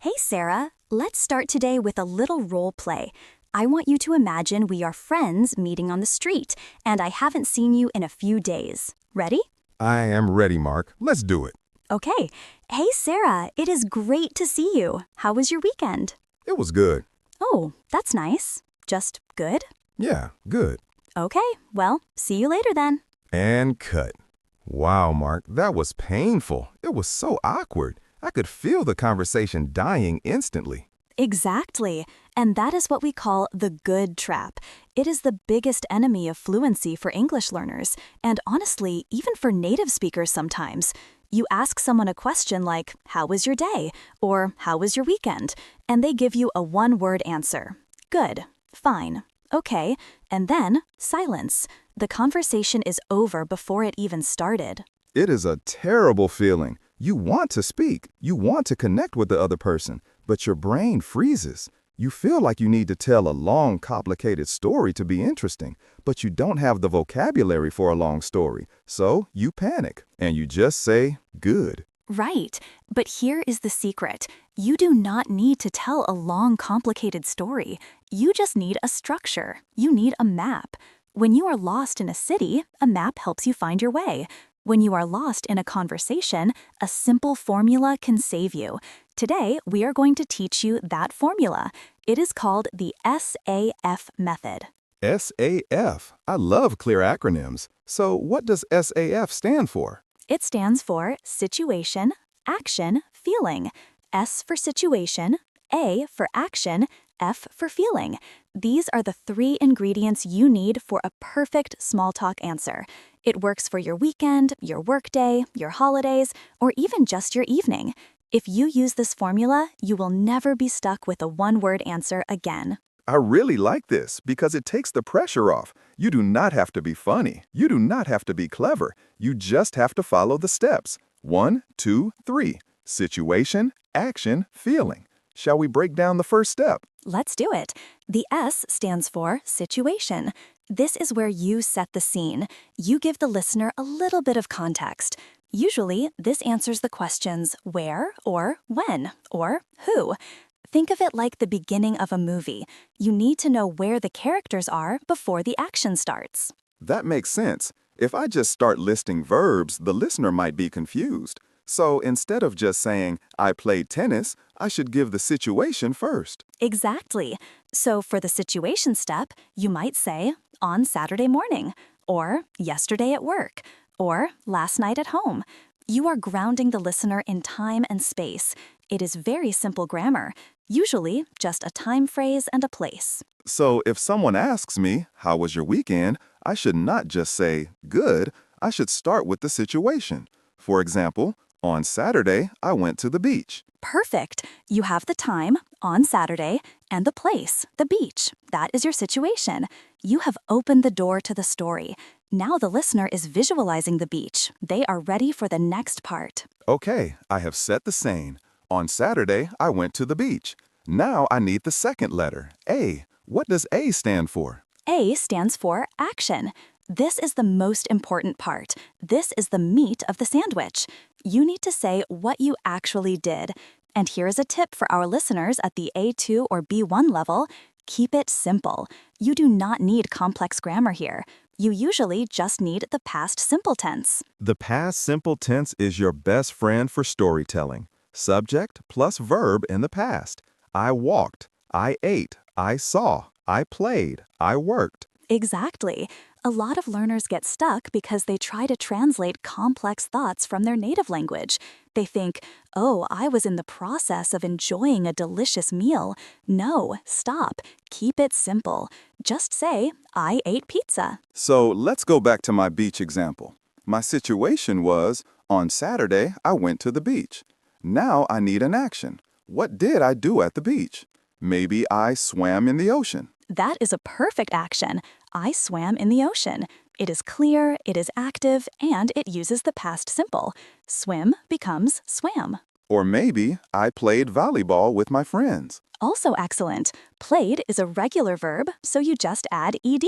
Hey Sarah, let's start today with a little role play. I want you to imagine we are friends meeting on the street, and I haven't seen you in a few days. Ready? I am ready, Mark. Let's do it. Okay. Hey Sarah, it is great to see you. How was your weekend? It was good. Oh, that's nice. Just good? Yeah, good. Okay, well, see you later then. And cut. Wow, Mark, that was painful. It was so awkward. I could feel the conversation dying instantly. Exactly. And that is what we call the good trap. It is the biggest enemy of fluency for English learners, and honestly, even for native speakers sometimes. You ask someone a question like, "How was your day?" or "How was your weekend?" and they give you a one-word answer. Good, fine, okay, and then silence. The conversation is over before it even started. It is a terrible feeling. You want to speak. You want to connect with the other person, but your brain freezes. You feel like you need to tell a long, complicated story to be interesting, but you don't have the vocabulary for a long story. So you panic, and you just say, good. Right, but here is the secret. You do not need to tell a long, complicated story. You just need a structure. You need a map. When you are lost in a city, a map helps you find your way. When you are lost in a conversation, a simple formula can save you. Today, we are going to teach you that formula. It is called the SAF method. SAF. I love clear acronyms. So what does SAF stand for? It stands for situation, action, feeling. S for situation, A for action, F for feeling. These are the three ingredients you need for a perfect small talk answer. It works for your weekend, your workday, your holidays, or even just your evening. If you use this formula, you will never be stuck with a one-word answer again. I really like this because it takes the pressure off. You do not have to be funny. You do not have to be clever. You just have to follow the steps. 1, 2, 3. Situation, action, feeling. Shall we break down the first step? Let's do it. The S stands for situation. This is where you set the scene. You give the listener a little bit of context. Usually, this answers the questions where or when or who. Think of it like the beginning of a movie. You need to know where the characters are before the action starts. That makes sense. If I just start listing verbs, the listener might be confused. So instead of just saying, I played tennis, I should give the situation first. Exactly. So for the situation step, you might say, on Saturday morning, or yesterday at work, or last night at home. You are grounding the listener in time and space. It is very simple grammar, usually just a time phrase and a place. So if someone asks me, how was your weekend? I should not just say, good. I should start with the situation. For example, on Saturday, I went to the beach. Perfect. You have the time, on Saturday, and the place, the beach. That is your situation. You have opened the door to the story. Now the listener is visualizing the beach. They are ready for the next part. Okay, I have set the scene. On Saturday, I went to the beach. Now I need the second letter, A. What does A stand for? A stands for action. This is the most important part. This is the meat of the sandwich. You need to say what you actually did. And here is a tip for our listeners at the A2 or B1 level. Keep it simple. You do not need complex grammar here. You usually just need the past simple tense. The past simple tense is your best friend for storytelling. Subject plus verb in the past. I walked, I ate, I saw, I played, I worked. Exactly. A lot of learners get stuck because they try to translate complex thoughts from their native language. They think, oh, I was in the process of enjoying a delicious meal. No, stop. Keep it simple. Just say, I ate pizza. So let's go back to my beach example. My situation was, on Saturday, I went to the beach. Now I need an action. What did I do at the beach? Maybe I swam in the ocean. That is a perfect action. I swam in the ocean. It is clear, it is active, and it uses the past simple. Swim becomes swam. Or maybe I played volleyball with my friends. Also excellent. Played is a regular verb, so you just add ed.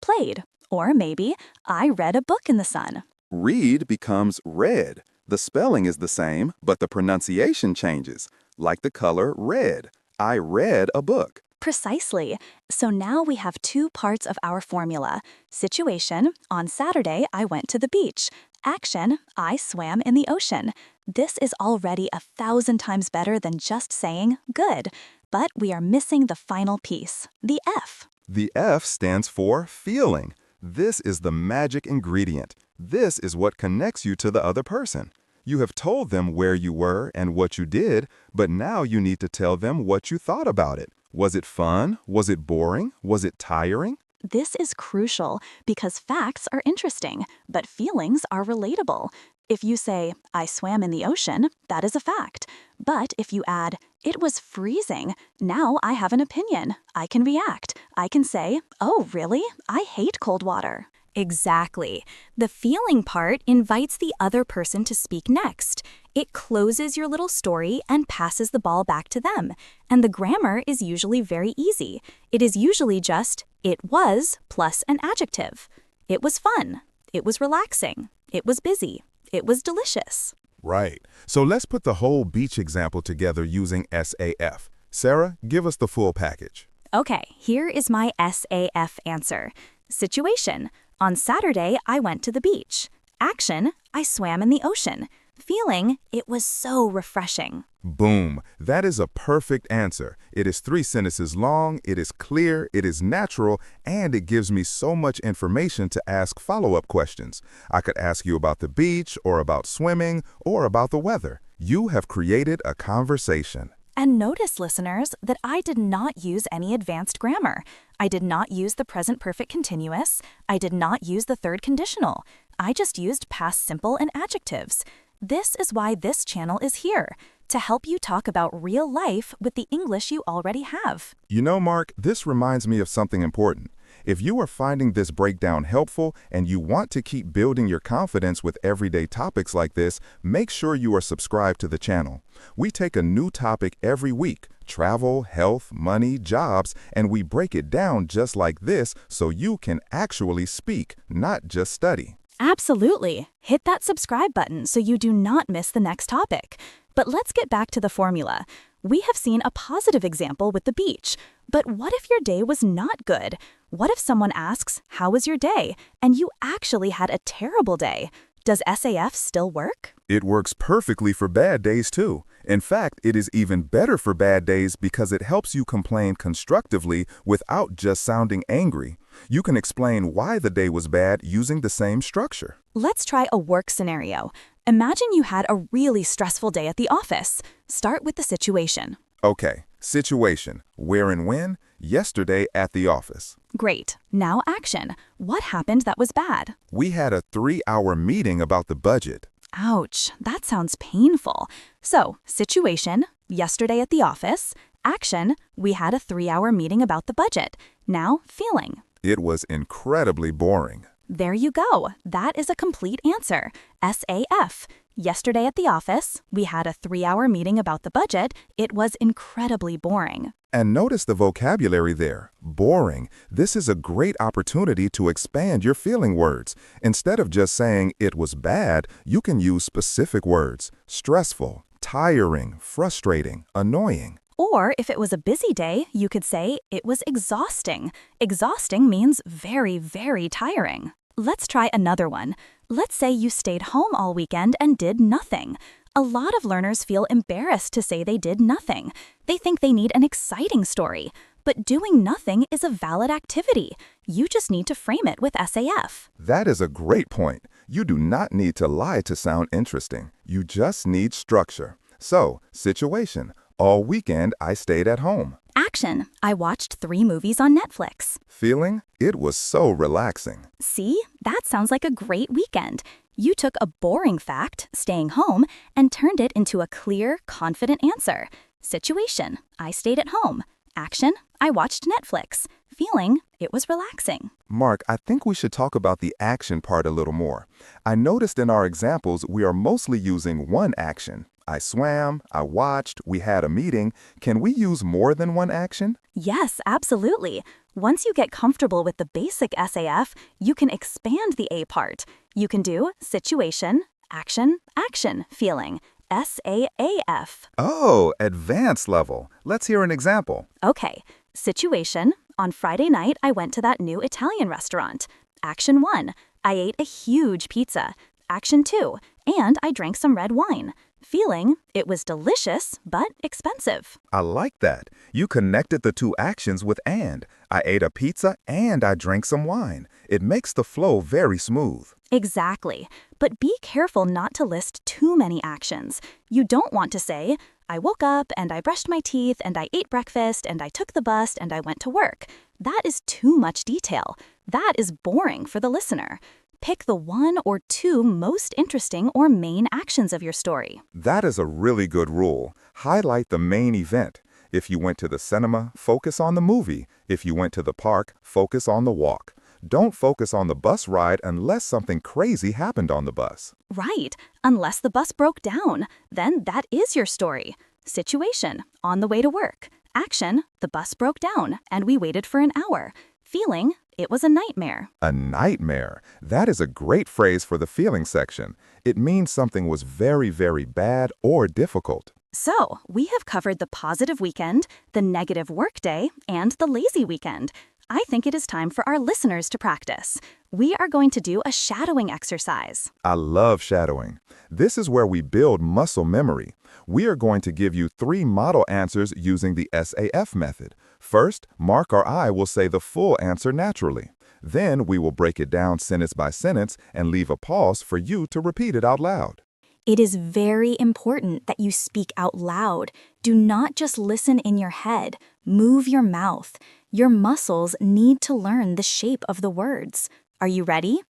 Played. Or maybe I read a book in the sun. Read becomes read. The spelling is the same, but the pronunciation changes. like the color red. I read a book. Precisely. So now we have two parts of our formula. Situation, on Saturday I went to the beach. Action, I swam in the ocean. This is already 1,000 times better than just saying good. But we are missing the final piece, the F. The F stands for feeling. This is the magic ingredient. This is what connects you to the other person. You have told them where you were and what you did, but now you need to tell them what you thought about it. Was it fun? Was it boring? Was it tiring? This is crucial because facts are interesting, but feelings are relatable. If you say, I swam in the ocean, that is a fact. But if you add, it was freezing, now I have an opinion. I can react. I can say, oh, really? I hate cold water. Exactly. The feeling part invites the other person to speak next. It closes your little story and passes the ball back to them. And the grammar is usually very easy. It is usually just, it was plus an adjective. It was fun. It was relaxing. It was busy. It was delicious. Right. So let's put the whole beach example together using SAF. Sarah, give us the full package. Okay, here is my SAF answer. Situation. On Saturday, I went to the beach. Action, I swam in the ocean. Feeling, it was so refreshing. Boom. That is a perfect answer. It is 3 sentences long, it is clear, it is natural, and it gives me so much information to ask follow-up questions. I could ask you about the beach, or about swimming, or about the weather. You have created a conversation. And notice, listeners, that I did not use any advanced grammar. I did not use the present perfect continuous. I did not use the third conditional. I just used past simple and adjectives. This is why this channel is here, to help you talk about real life with the English you already have. You know, Mark, this reminds me of something important. If you are finding this breakdown helpful and you want to keep building your confidence with everyday topics like this, make sure you are subscribed to the channel. We take a new topic every week, travel, health, money, jobs, and we break it down just like this so you can actually speak, not just study. Absolutely. Hit that subscribe button so you do not miss the next topic. But let's get back to the formula. We have seen a positive example with the beach. But what if your day was not good? What if someone asks, how was your day? And you actually had a terrible day. Does SAF still work? It works perfectly for bad days too. In fact, it is even better for bad days because it helps you complain constructively without just sounding angry. You can explain why the day was bad using the same structure. Let's try a work scenario. Imagine you had a really stressful day at the office. Start with the situation. Okay, situation. Where and when? Yesterday at the office. Great. Now action. What happened that was bad? We had a 3-hour meeting about the budget. Ouch, that sounds painful. So, situation, yesterday at the office. Action, we had a 3-hour meeting about the budget. Now, feeling. It was incredibly boring. There you go. That is a complete answer. SAF. Yesterday at the office, we had a 3-hour meeting about the budget. It was incredibly boring. And notice the vocabulary there. Boring. This is a great opportunity to expand your feeling words. Instead of just saying it was bad, you can use specific words. Stressful, tiring, frustrating, annoying. Or if it was a busy day, you could say it was exhausting. Exhausting means very, very tiring. Let's try another one. Let's say you stayed home all weekend and did nothing. A lot of learners feel embarrassed to say they did nothing. They think they need an exciting story. But doing nothing is a valid activity. You just need to frame it with SAF. That is a great point. You do not need to lie to sound interesting. You just need structure. So, situation. All weekend, I stayed at home. Action. I watched 3 movies on Netflix. Feeling? It was so relaxing. See? That sounds like a great weekend. You took a boring fact, staying home, and turned it into a clear, confident answer. Situation. I stayed at home. Action. I watched Netflix. Feeling? It was relaxing. Mark, I think we should talk about the action part a little more. I noticed in our examples, we are mostly using one action. I swam, I watched, we had a meeting. Can we use more than one action? Yes, absolutely. Once you get comfortable with the basic SAF, you can expand the A part. You can do situation, action, action, feeling, SAAF. Oh, advanced level. Let's hear an example. Okay, situation. On Friday night, I went to that new Italian restaurant. Action 1. I ate a huge pizza. Action 2. And I drank some red wine. Feeling, it was delicious, but expensive. I like that. You connected the two actions with and. I ate a pizza and I drank some wine. It makes the flow very smooth. Exactly. But be careful not to list too many actions. You don't want to say, I woke up and I brushed my teeth and I ate breakfast and I took the bus and I went to work. That is too much detail. That is boring for the listener. Pick the one or two most interesting or main actions of your story. That is a really good rule. Highlight the main event. If you went to the cinema, focus on the movie. If you went to the park, focus on the walk. Don't focus on the bus ride unless something crazy happened on the bus. Right, unless the bus broke down, then that is your story. Situation, on the way to work. Action, the bus broke down and we waited for an hour. Feeling, it was a nightmare. A nightmare. That is a great phrase for the feeling section. It means something was very, very bad or difficult. So, we have covered the positive weekend, the negative workday, and the lazy weekend. I think it is time for our listeners to practice. We are going to do a shadowing exercise. I love shadowing. This is where we build muscle memory. We are going to give you 3 model answers using the SAF method. First, Mark or I will say the full answer naturally. Then we will break it down sentence by sentence and leave a pause for you to repeat it out loud. It is very important that you speak out loud. Do not just listen in your head. Move your mouth. Your muscles need to learn the shape of the words. Are you ready?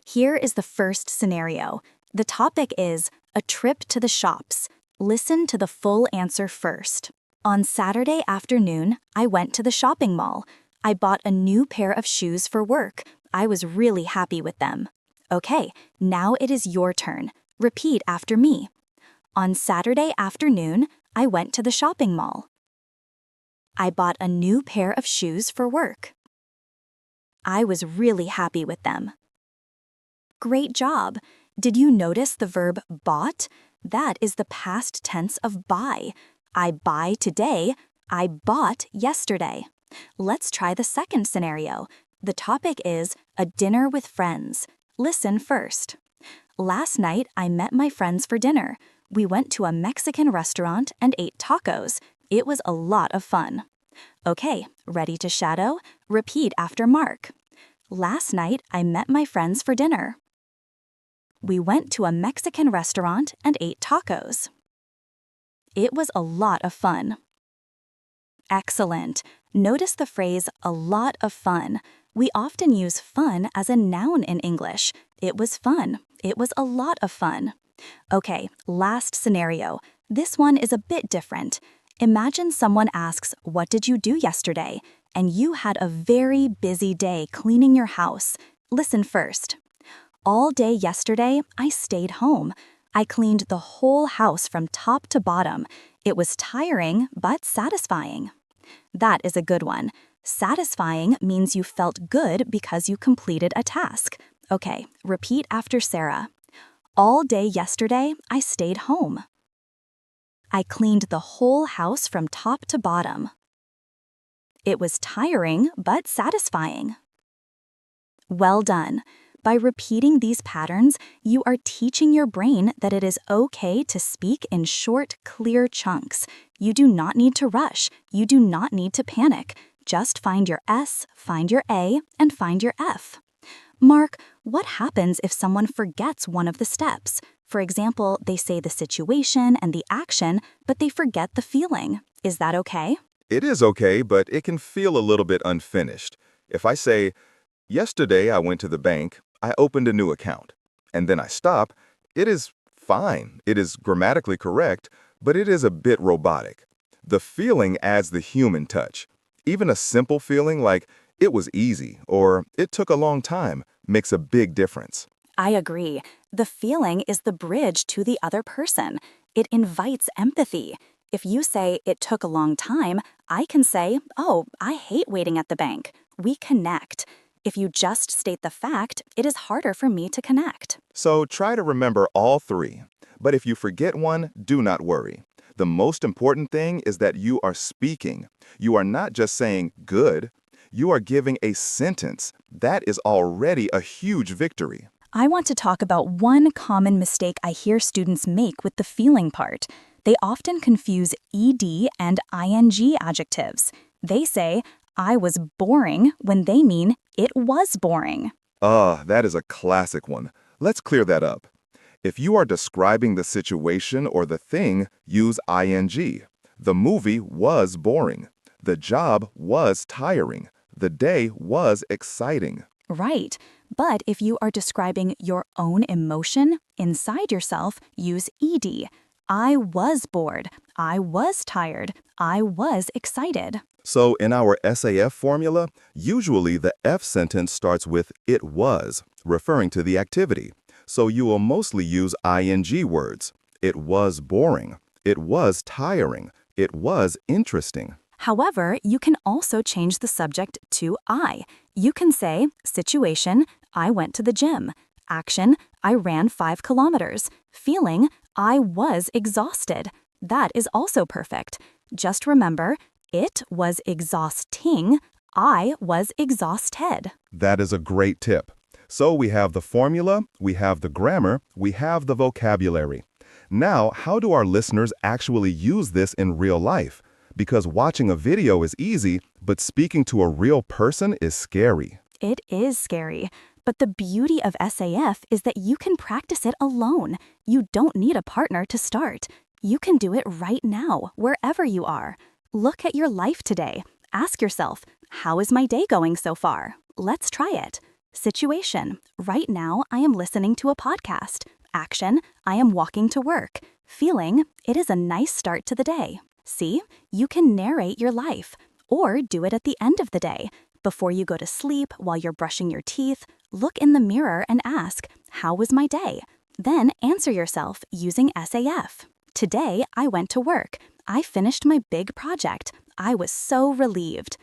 Here is the first scenario. The topic is a trip to the shops. Listen to the full answer first. On Saturday afternoon, I went to the shopping mall. I bought a new pair of shoes for work. I was really happy with them. Okay, now it is your turn. Repeat after me. On Saturday afternoon, I went to the shopping mall. I bought a new pair of shoes for work. I was really happy with them. Great job! Did you notice the verb bought? That is the past tense of buy. I buy today. I bought yesterday. Let's try the second scenario. The topic is a dinner with friends. Listen first. Last night, I met my friends for dinner. We went to a Mexican restaurant and ate tacos. It was a lot of fun. Okay, ready to shadow? Repeat after Mark. Last night, I met my friends for dinner. We went to a Mexican restaurant and ate tacos. It was a lot of fun. Excellent. Notice the phrase, a lot of fun. We often use fun as a noun in English. It was fun. It was a lot of fun. Okay, last scenario. This one is a bit different. Imagine someone asks, what did you do yesterday? And you had a very busy day cleaning your house. Listen first. All day yesterday, I stayed home. I cleaned the whole house from top to bottom. It was tiring, but satisfying. That is a good one. Satisfying means you felt good because you completed a task. Okay, repeat after Sarah. All day yesterday, I stayed home. I cleaned the whole house from top to bottom. It was tiring, but satisfying. Well done. By repeating these patterns, you are teaching your brain that it is okay to speak in short, clear chunks. You do not need to rush. You do not need to panic. Just find your S, find your A, and find your F. Mark, what happens if someone forgets one of the steps? For example, they say the situation and the action, but they forget the feeling. Is that okay? It is okay, but it can feel a little bit unfinished. If I say, yesterday I went to the bank, I opened a new account, and then I stop, it is fine. It is grammatically correct, but it is a bit robotic. The feeling adds the human touch. Even a simple feeling like, it was easy, or it took a long time, makes a big difference. I agree. The feeling is the bridge to the other person. It invites empathy. If you say, it took a long time, I can say, oh, I hate waiting at the bank. We connect. If you just state the fact, it is harder for me to connect. So try to remember all three. But if you forget one, do not worry. The most important thing is that you are speaking. You are not just saying good. You are giving a sentence. That is already a huge victory. I want to talk about one common mistake I hear students make with the feeling part. They often confuse ed and ing adjectives. They say, I was boring, when they mean it was boring. That is a classic one. Let's clear that up. If you are describing the situation or the thing, use ing. The movie was boring. The job was tiring. The day was exciting. Right. But if you are describing your own emotion inside yourself, use ed. I was bored. I was tired. I was excited. So in our SAF formula, usually the F sentence starts with it was, referring to the activity. So you will mostly use ing words. It was boring. It was tiring. It was interesting. However, you can also change the subject to I. You can say, situation, I went to the gym. Action, I ran 5 kilometers. Feeling, I was exhausted. That is also perfect. Just remember, it was exhausting. I was exhausted. That is a great tip. So we have the formula, we have the grammar, we have the vocabulary. Now, how do our listeners actually use this in real life? Because watching a video is easy, but speaking to a real person is scary. It is scary. But the beauty of SAF is that you can practice it alone. You don't need a partner to start. You can do it right now, wherever you are. Look at your life today. Ask yourself, how is my day going so far? Let's try it. Situation, right now I am listening to a podcast. Action, I am walking to work. Feeling, it is a nice start to the day. See, you can narrate your life, or do it at the end of the day. Before you go to sleep, while you're brushing your teeth, look in the mirror and ask, how was my day? Then answer yourself using SAF. Today, I went to work. I finished my big project. I was so relieved.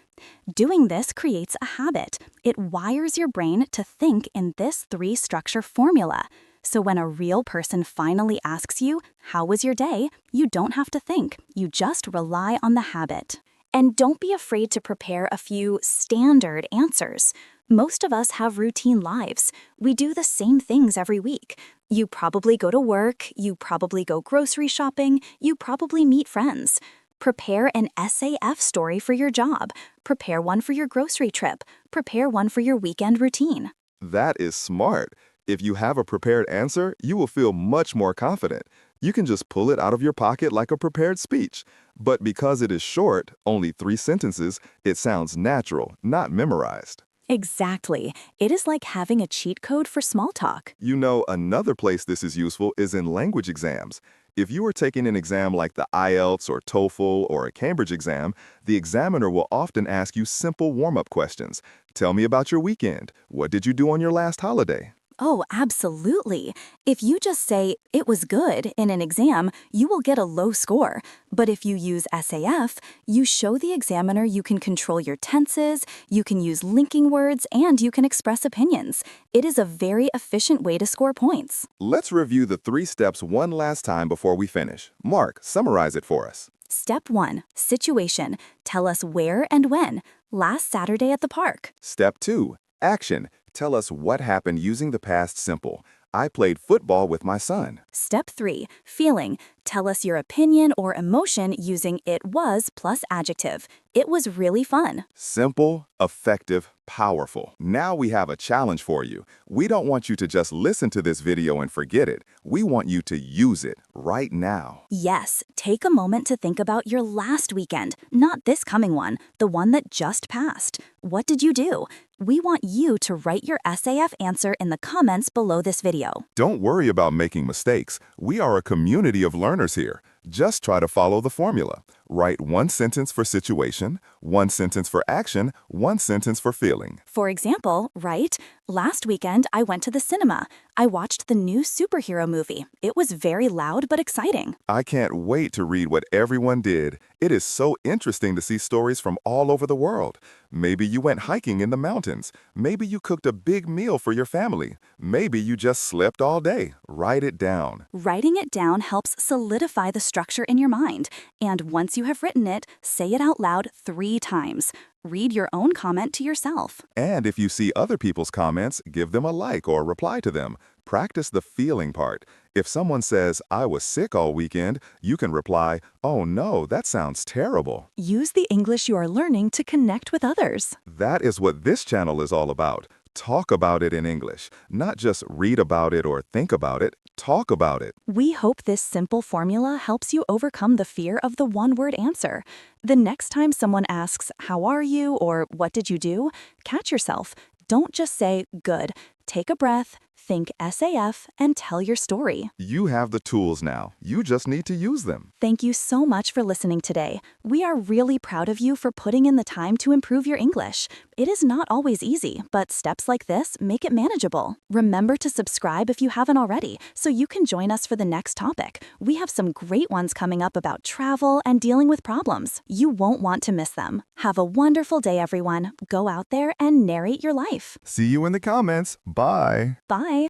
Doing this creates a habit. It wires your brain to think in this 3-structure formula. So when a real person finally asks you, how was your day? You don't have to think. You just rely on the habit. And don't be afraid to prepare a few standard answers. Most of us have routine lives. We do the same things every week. You probably go to work, you probably go grocery shopping, you probably meet friends. Prepare an SAF story for your job. Prepare one for your grocery trip. Prepare one for your weekend routine. That is smart. If you have a prepared answer, you will feel much more confident. You can just pull it out of your pocket like a prepared speech. But because it is short, only 3 sentences, it sounds natural, not memorized. Exactly. It is like having a cheat code for small talk. You know, another place this is useful is in language exams. If you are taking an exam like the IELTS or TOEFL or a Cambridge exam, the examiner will often ask you simple warm-up questions. Tell me about your weekend. What did you do on your last holiday? Oh, absolutely. If you just say, it was good in an exam, you will get a low score. But if you use SAF, you show the examiner you can control your tenses, you can use linking words, and you can express opinions. It is a very efficient way to score points. Let's review the 3 steps one last time before we finish. Mark, summarize it for us. Step 1. Situation. Tell us where and when. Last Saturday at the park. Step 2. Action. Tell us what happened using the past simple. I played football with my son. Step 3. Feeling. Tell us your opinion or emotion using it was plus adjective. It was really fun. Simple, effective, powerful. Now we have a challenge for you. We don't want you to just listen to this video and forget it. We want you to use it right now. Yes, take a moment to think about your last weekend, not this coming one, the one that just passed. What did you do? We want you to write your SAF answer in the comments below this video. Don't worry about making mistakes. We are a community of learners here. Just try to follow the formula. Write one sentence for situation, one sentence for action, one sentence for feeling. For example, write, "Last weekend I went to the cinema. I watched the new superhero movie. It was very loud but exciting." I can't wait to read what everyone did. It is so interesting to see stories from all over the world. Maybe you went hiking in the mountains. Maybe you cooked a big meal for your family. Maybe you just slept all day. Write it down. Writing it down helps solidify the structure in your mind. And once you have written it, say it out loud 3 times. Read your own comment to yourself. And if you see other people's comments, give them a like or reply to them. Practice the feeling part. If someone says, "I was sick all weekend," you can reply, "Oh no, that sounds terrible." Use the English you are learning to connect with others. That is what this channel is all about. Talk about it in English. Not just read about it or think about it. Talk about it. We hope this simple formula helps you overcome the fear of the one-word answer. The next time someone asks, "How are you?" or "What did you do?" catch yourself. Don't just say, "Good." Take a breath, think SAF, and tell your story. You have the tools now. You just need to use them. Thank you so much for listening today. We are really proud of you for putting in the time to improve your English. It is not always easy, but steps like this make it manageable. Remember to subscribe if you haven't already, so you can join us for the next topic. We have some great ones coming up about travel and dealing with problems. You won't want to miss them. Have a wonderful day, everyone. Go out there and narrate your life. See you in the comments. Bye. Bye.